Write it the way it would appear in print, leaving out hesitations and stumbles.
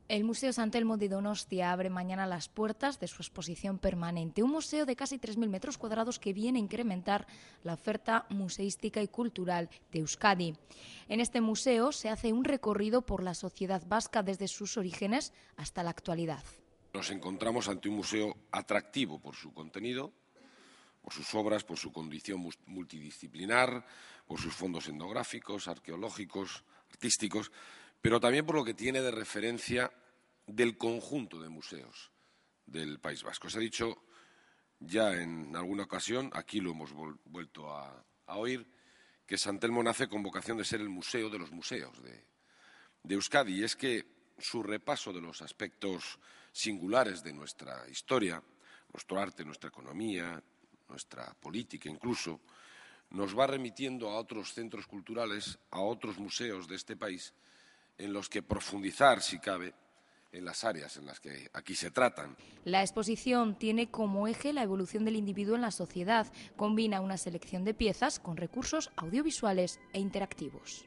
El Museo San Telmo de Donostia abre mañana las puertas de su exposición permanente, un museo de casi 3.000 metros cuadrados que viene a incrementar la oferta museística y cultural de Euskadi. En este museo se hace un recorrido por la sociedad vasca desde sus orígenes hasta la actualidad. Nos encontramos ante un museo atractivo por su contenido, por sus obras, por su condición multidisciplinar, por sus fondos etnográficos, arqueológicos, artísticos, pero también por lo que tiene de referencia del conjunto de museos del País Vasco. Se ha dicho ya en alguna ocasión, aquí lo hemos vuelto a oír, que San Telmo nace con vocación de ser el museo de los museos de Euskadi. Y es que su repaso de los aspectos singulares de nuestra historia, nuestro arte, nuestra economía, nuestra política incluso, nos va remitiendo a otros centros culturales, a otros museos de este país, en los que profundizar, si cabe, en las áreas en las que aquí se tratan. La exposición tiene como eje la evolución del individuo en la sociedad. Combina una selección de piezas con recursos audiovisuales e interactivos.